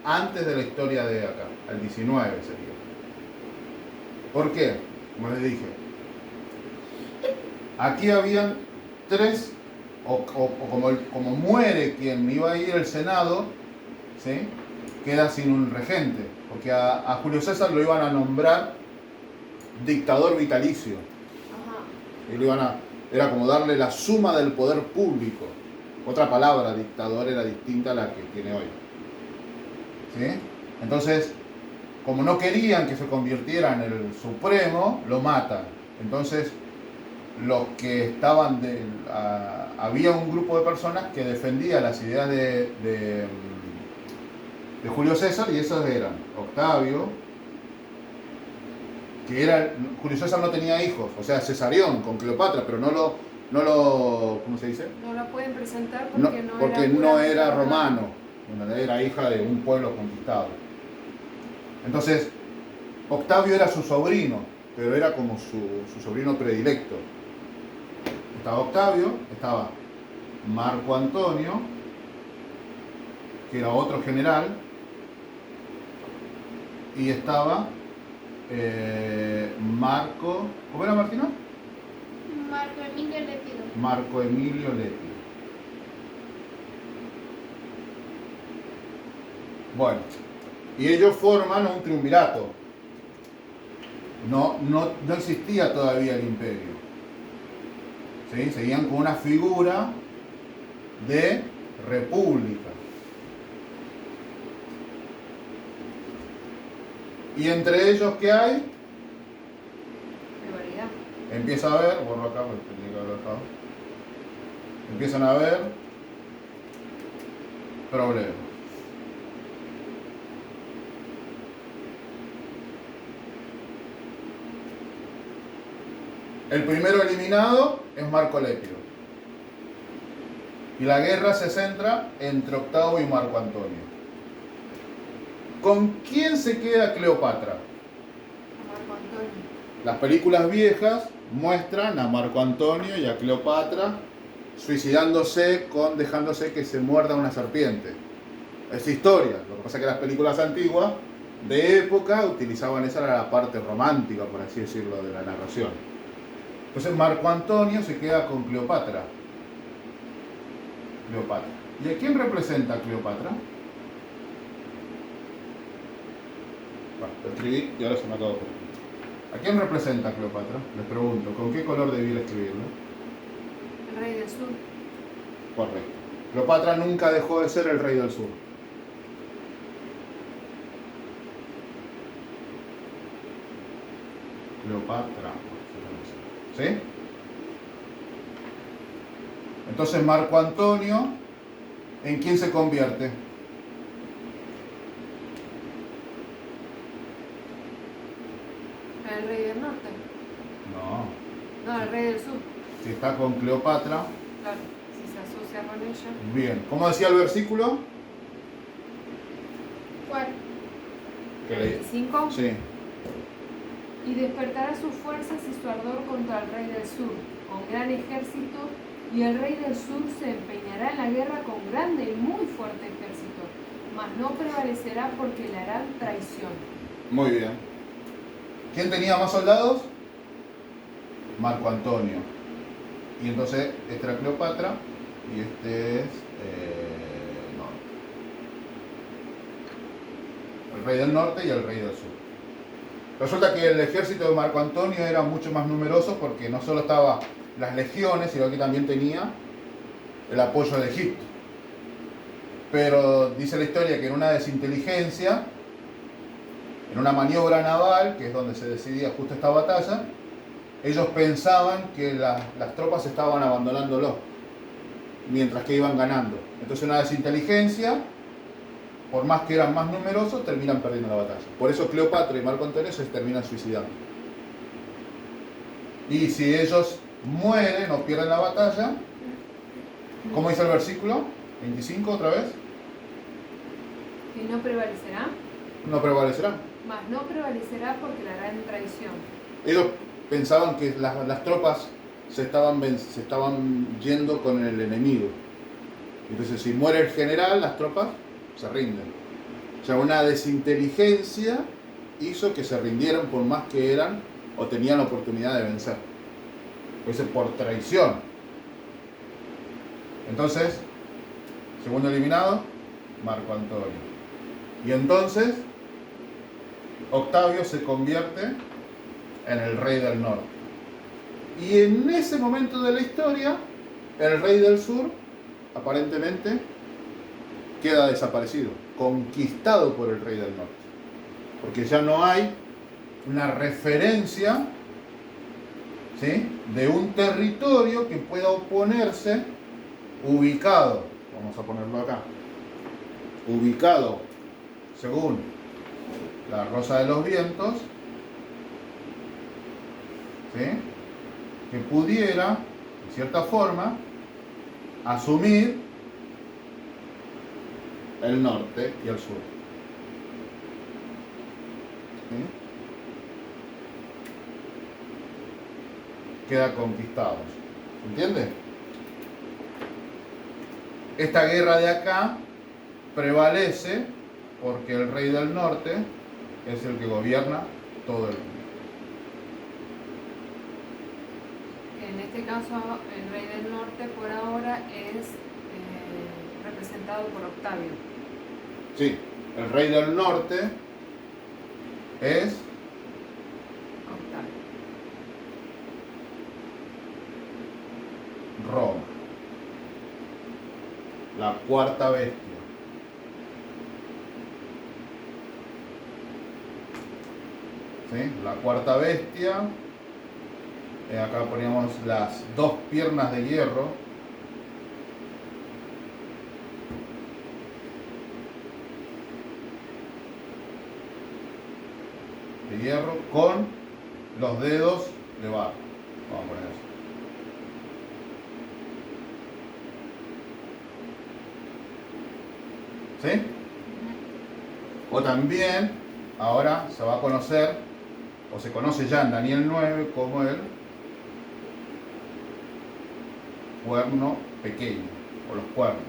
antes de la historia de acá, al 19 sería. ¿Por qué? Como les dije, aquí habían tres, como muere quien iba a ir al Senado, ¿sí? Queda sin un regente, porque a Julio César lo iban a nombrar dictador vitalicio. Ajá. Era como darle la suma del poder público. Otra palabra, dictador, era distinta a la que tiene hoy. ¿Sí? Entonces, como no querían que se convirtiera en el supremo, lo matan. Entonces, los que estaban había un grupo de personas que defendía las ideas de Julio César, y esos eran Octavio, Julio César no tenía hijos, o sea, Cesarión con Cleopatra, pero no lo ¿cómo se dice? No la pueden presentar porque no era romano, era hija de un pueblo conquistado. Entonces, Octavio era su sobrino, pero era como su sobrino predilecto. Estaba Octavio, estaba Marco Antonio, que era otro general, y estaba Marco, ¿cómo era Martino? Marco Emilio Lépido. Marco Emilio Lépido. Bueno, y ellos forman un triunvirato. No existía todavía el imperio. ¿Sí? Seguían con una figura de república. Y entre ellos, ¿qué hay? Rivalidad. Empieza a haber, borro acá porque tenía que haberlo dejado. Empiezan a haber problemas. El primero eliminado es Marco Lépido. Y la guerra se centra entre Octavio y Marco Antonio. ¿Con quién se queda Cleopatra? Marco Antonio. Las películas viejas muestran a Marco Antonio y a Cleopatra suicidándose dejándose que se muerda una serpiente. Es historia. Lo que pasa es que las películas antiguas de época utilizaban esa era la parte romántica, por así decirlo, de la narración. Entonces Marco Antonio se queda con Cleopatra. ¿Y a quién representa Cleopatra? Bueno, lo escribí y ahora se me acabó. ¿A quién representa Cleopatra? Les pregunto, ¿con qué color debiera escribirlo? El rey del sur. Correcto. Cleopatra nunca dejó de ser el rey del sur. Cleopatra. ¿Sí? Entonces Marco Antonio, ¿en quién se convierte? El rey del norte. No, el rey del sur. Si está con Cleopatra. Claro, si se asocia con ella. Bien. ¿Cómo decía el versículo? ¿Cuál? ¿Qué leí? 25. Sí. Y despertará sus fuerzas y su ardor contra el rey del sur, con gran ejército, y el rey del sur se empeñará en la guerra con grande y muy fuerte ejército, mas no prevalecerá porque le harán traición. Muy bien. ¿Quién tenía más soldados? Marco Antonio. Y entonces, esta era Cleopatra y este es el rey del norte y el rey del sur. Resulta que el ejército de Marco Antonio era mucho más numeroso porque no solo estaba las legiones, sino que también tenía el apoyo de Egipto. Pero dice la historia que en una desinteligencia, en una maniobra naval, que es donde se decidía justo esta batalla, ellos pensaban que las tropas estaban abandonándolo, mientras que iban ganando. Entonces una desinteligencia, por más que eran más numerosos, terminan perdiendo la batalla. Por eso Cleopatra y Marco Antonio se terminan suicidando. Y si ellos mueren o pierden la batalla, ¿cómo dice el versículo? 25 otra vez. Que no prevalecerá, No prevalecerán. mas no prevalecerá porque le harán traición. Ellos pensaban que las tropas se estaban yendo con el enemigo. Entonces, si muere el general, las tropas se rinden. O sea, una desinteligencia hizo que se rindieran por más que eran o tenían la oportunidad de vencer. Pues por traición. Entonces, segundo eliminado, Marco Antonio. Y entonces, Octavio se convierte en el rey del norte. Y en ese momento de la historia, el rey del sur, aparentemente, queda desaparecido, conquistado por el rey del norte. Porque ya no hay una referencia, ¿sí?, de un territorio que pueda oponerse, ubicado, vamos a ponerlo acá, ubicado según la Rosa de los Vientos, ¿sí?, que pudiera, de cierta forma, asumir el norte y el sur. ¿Sí? Queda conquistados. ¿Entiende? Esta guerra de acá prevalece porque el rey del norte es el que gobierna todo el mundo. En este caso, el rey del norte por ahora es representado por Octavio. Sí, el rey del norte es Octavio. Roma, la cuarta bestia. ¿Sí? La cuarta bestia. Acá poníamos las dos piernas de hierro. De hierro con los dedos de barro. Vamos a poner eso. ¿Sí? O también, ahora se va a conocer, o se conoce ya en Daniel 9 como el cuerno pequeño, o los cuernos.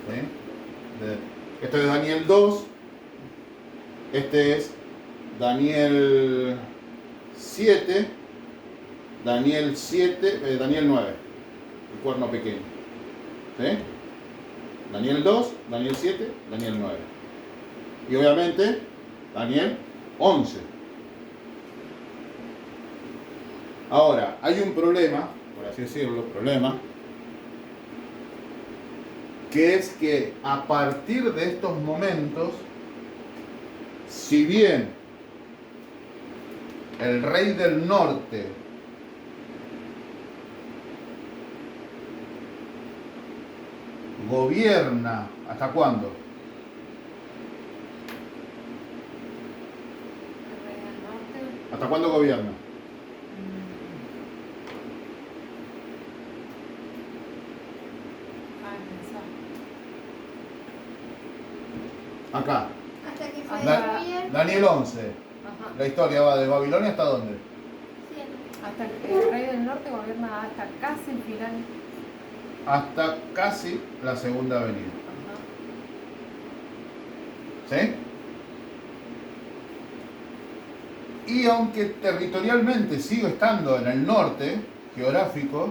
¿Sí? Esto es Daniel 2, este es Daniel 7, Daniel 9, el cuerno pequeño. ¿Sí? Daniel 2, Daniel 7, Daniel 9. Y obviamente Daniel 11. Ahora, hay un problema, por así decirlo, que es que a partir de estos momentos, si bien el rey del norte gobierna, ¿hasta cuándo? El rey del norte. ¿Hasta cuándo gobierna? Pensar. Acá. Hasta que se Da- destruye Daniel 11. Ajá. La historia va de Babilonia hasta dónde? Hasta que el rey del norte gobierna hasta casi el final. Hasta casi la segunda venida. Ajá. ¿Sí? Y aunque territorialmente sigo estando en el norte geográfico,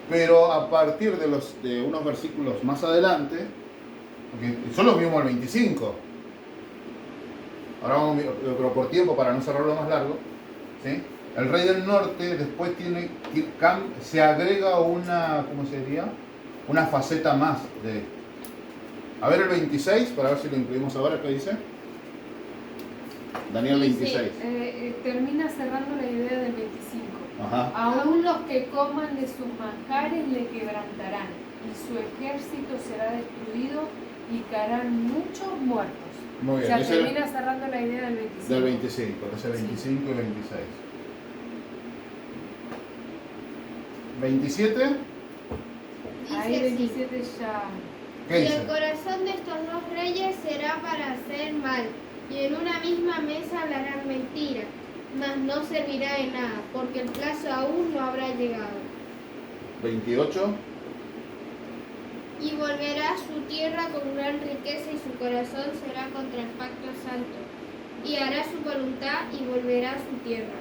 pero a partir de unos versículos más adelante, porque solo vimos el 25, ahora vamos, pero por tiempo, para no cerrarlo más largo, ¿sí? El rey del norte después se agrega una, ¿cómo se diría? Una faceta más de esto. A ver el 26, para ver si lo incluimos ahora, ¿qué dice? Daniel 26. Termina cerrando la idea del 25. Ajá. Aún los que coman de sus manjares le quebrantarán, y su ejército será destruido y caerán muchos muertos. Muy bien. O sea, Ese termina cerrando la idea del 25. del 25, ese 25 y 26. 27, Ahí dice así. 27 ya. ¿qué Y dice? el corazón de estos dos reyes será para hacer mal, y en una misma mesa hablarán mentira, mas no servirá de nada, porque el plazo aún no habrá llegado. 28, Y volverá a su tierra con gran riqueza, y su corazón será contra el pacto santo, y hará su voluntad y volverá a su tierra.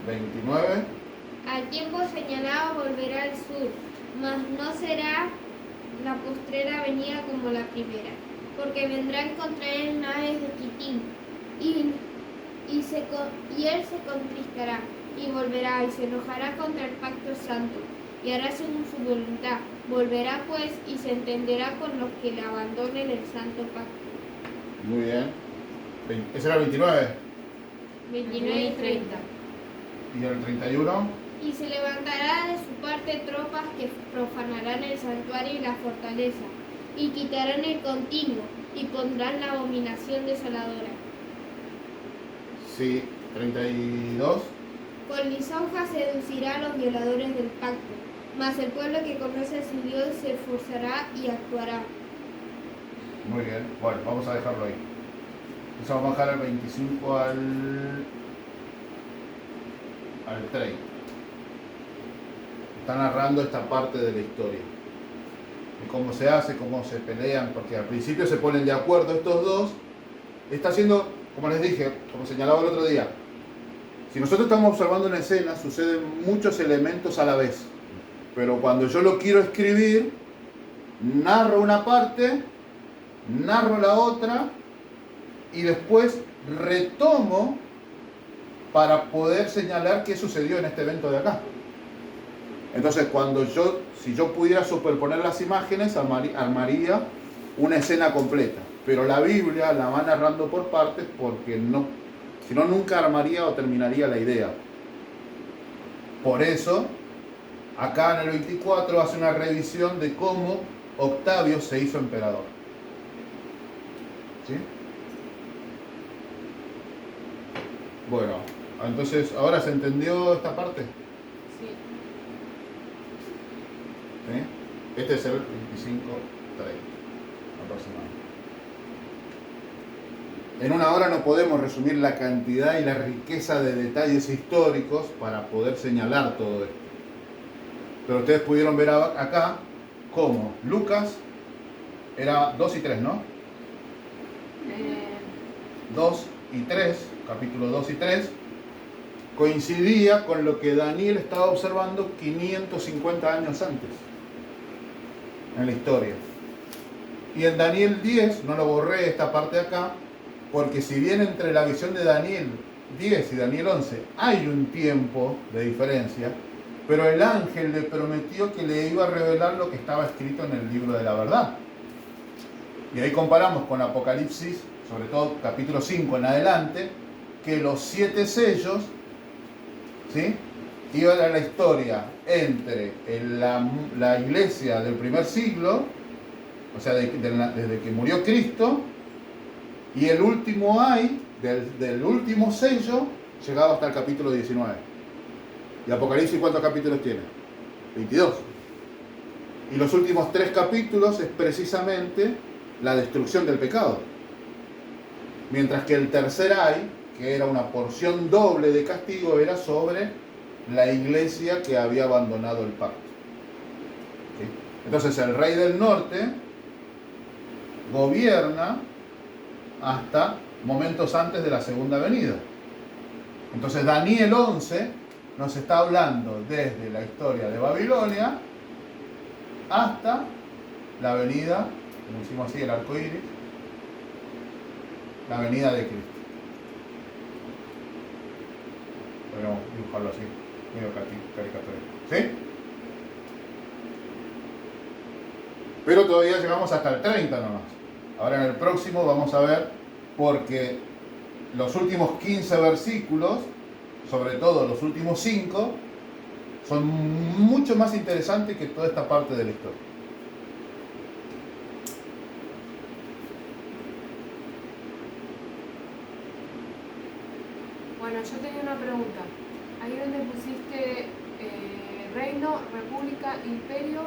29, Al tiempo señalado volverá al sur, mas no será la postrera venida como la primera, porque vendrán contra él naves de Quitín, y y él se contristará, y volverá, y se enojará contra el pacto santo, y hará según su voluntad. Volverá pues, y se entenderá con los que le abandonen el santo pacto. Muy bien. ¿Ese era el 29? 29 y 30. ¿Y el 31? Y se levantará de su parte tropas que profanarán el santuario y la fortaleza, y quitarán el continuo, y pondrán la abominación desoladora. Sí. 32. Con lisonja seducirá a los violadores del pacto, mas el pueblo que conoce a su Dios se esforzará y actuará. Muy bien. Bueno, vamos a dejarlo ahí. Entonces vamos a bajar el 25 al 30. Está narrando esta parte de la historia. Y cómo se hace, cómo se pelean, porque al principio se ponen de acuerdo estos dos. Está haciendo, como les dije, como señalaba el otro día, si nosotros estamos observando una escena, suceden muchos elementos a la vez. Pero cuando yo lo quiero escribir, narro una parte, narro la otra, y después retomo para poder señalar qué sucedió en este evento de acá. Entonces, si yo pudiera superponer las imágenes, armaría una escena completa. Pero la Biblia la va narrando por partes porque si no, nunca armaría o terminaría la idea. Por eso, acá en el 24 hace una revisión de cómo Octavio se hizo emperador. ¿Sí? Bueno, entonces, ¿ahora se entendió esta parte? Sí. ¿Sí? Este es el 25-30 aproximadamente. En una hora no podemos resumir la cantidad y la riqueza de detalles históricos para poder señalar todo esto. Pero ustedes pudieron ver acá cómo Lucas era 2 y 3, ¿no? 2 y 3, capítulo 2 y 3, coincidía con lo que Daniel estaba observando 550 años antes en la historia. Y en Daniel 10, no lo borré esta parte de acá, porque si bien entre la visión de Daniel 10 y Daniel 11 hay un tiempo de diferencia, pero el ángel le prometió que le iba a revelar lo que estaba escrito en el libro de la verdad. Y ahí comparamos con Apocalipsis, sobre todo capítulo 5 en adelante, que los 7 sellos, ¿sí?, iban a la historia entre la iglesia del primer siglo, o sea, desde que murió Cristo, y el último del último sello, llegaba hasta el capítulo 19. ¿Y Apocalipsis cuántos capítulos tiene? 22. Y los últimos 3 capítulos es precisamente la destrucción del pecado. Mientras que el tercer ay, que era una porción doble de castigo, era sobre la iglesia que había abandonado el pacto. ¿Sí? Entonces el rey del norte gobierna hasta momentos antes de la segunda venida. Entonces Daniel 11 nos está hablando desde la historia de Babilonia hasta la venida, como decimos así, el arco iris, la venida de Cristo. Podríamos dibujarlo así, medio caricaturesco. ¿Sí? Pero todavía llegamos hasta el 30 nomás. Ahora en el próximo vamos a ver, porque los últimos 15 versículos, sobre todo los últimos 5, son mucho más interesantes que toda esta parte de la historia. Bueno, yo tenía una pregunta. Ahí donde pusiste reino, república, imperio,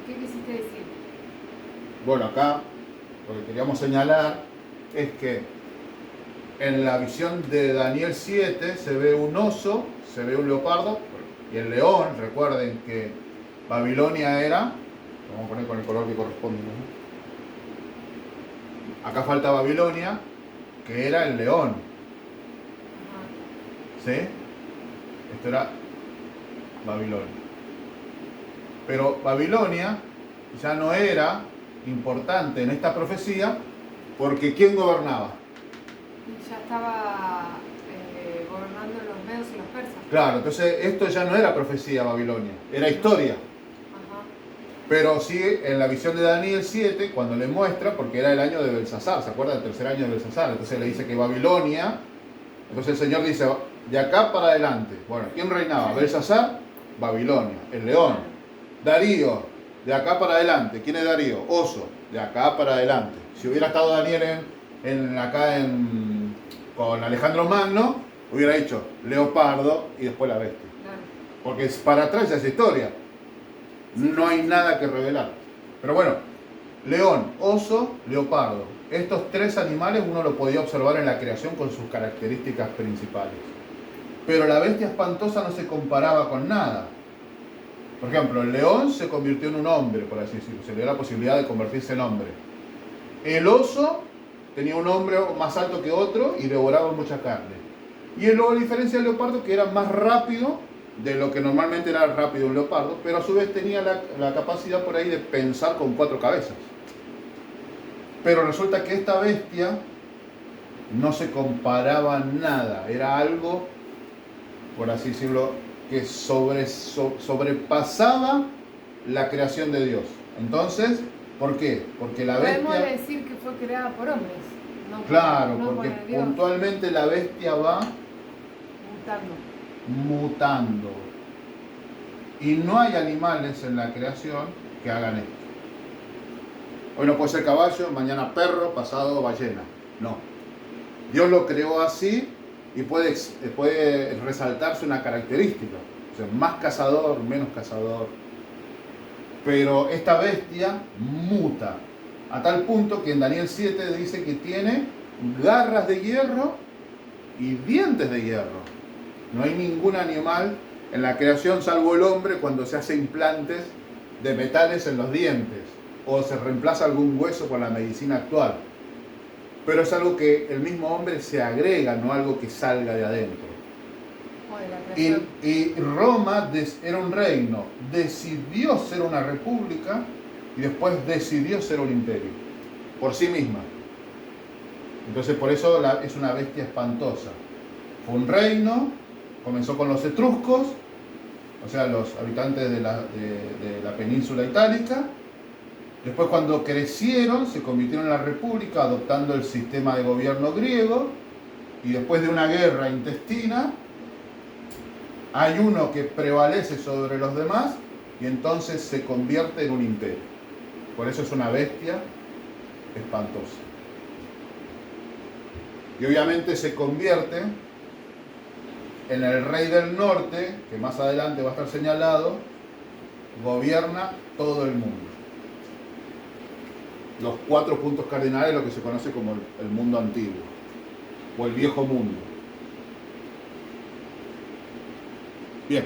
¿qué quisiste decir? Bueno, acá lo que queríamos señalar es que en la visión de Daniel 7 se ve un oso, se ve un leopardo y el león. Recuerden que Babilonia era, lo vamos a poner con el color que corresponde, ¿no? Acá falta Babilonia, que era el león. Ajá. ¿Sí? Esto era Babilonia. Pero Babilonia ya no era importante en esta profecía, porque ¿quién gobernaba? Ya estaba gobernando los medos y los persas. Claro, entonces esto ya no era profecía Babilonia, era historia. Ajá. Pero sí, en la visión de Daniel 7, cuando le muestra, porque era el año de Belsasar, ¿se acuerdan? El tercer año de Belsasar. Entonces le dice que Babilonia, entonces el Señor dice, de acá para adelante. Bueno, ¿quién reinaba? Belsasar, Babilonia, el león. Darío, de acá para adelante. ¿Quién es Darío? Oso, de acá para adelante. Si hubiera estado Daniel con Alejandro Magno, hubiera dicho leopardo y después la bestia. Claro. Porque para atrás ya es historia. No hay nada que revelar. Pero bueno, león, oso, leopardo. Estos tres animales uno lo podía observar en la creación con sus características principales. Pero la bestia espantosa no se comparaba con nada. Por ejemplo, el león se convirtió en un hombre, por así decirlo. Se le dio la posibilidad de convertirse en hombre. El oso tenía un hombro más alto que otro y devoraba mucha carne. Y luego la diferencia del leopardo, que era más rápido de lo que normalmente era rápido un leopardo, pero a su vez tenía la capacidad por ahí de pensar con 4 cabezas. Pero resulta que esta bestia no se comparaba nada, era algo, por así decirlo, que sobrepasaba la creación de Dios. Entonces, ¿por qué? Porque la Podemos bestia... decir que fue creada por hombres. No Claro, no porque por Dios. puntualmente la bestia va Mutando. mutando. Y no hay animales en la creación que hagan esto. Hoy no puede ser caballo, mañana perro, pasado ballena. No. Dios lo creó así y puede resaltarse una característica. O sea, más cazador, menos cazador. Pero esta bestia muta. A tal punto que en Daniel 7 dice que tiene garras de hierro y dientes de hierro. No hay ningún animal en la creación, salvo el hombre, cuando se hace implantes de metales en los dientes o se reemplaza algún hueso con la medicina actual. Pero es algo que el mismo hombre se agrega, no algo que salga de adentro. O de la creación. Y Roma era un reino, decidió ser una república y después decidió ser un imperio, por sí misma. Entonces por eso es una bestia espantosa. Fue un reino, comenzó con los etruscos, o sea, los habitantes de la península itálica. Después, cuando crecieron, se convirtieron en la república, adoptando el sistema de gobierno griego. Y después de una guerra intestina, hay uno que prevalece sobre los demás y entonces se convierte en un imperio. Por eso es una bestia espantosa. Y obviamente se convierte en el rey del norte, que más adelante va a estar señalado, gobierna todo el mundo. Los 4 puntos cardinales, lo que se conoce como el mundo antiguo, o el viejo mundo. Bien.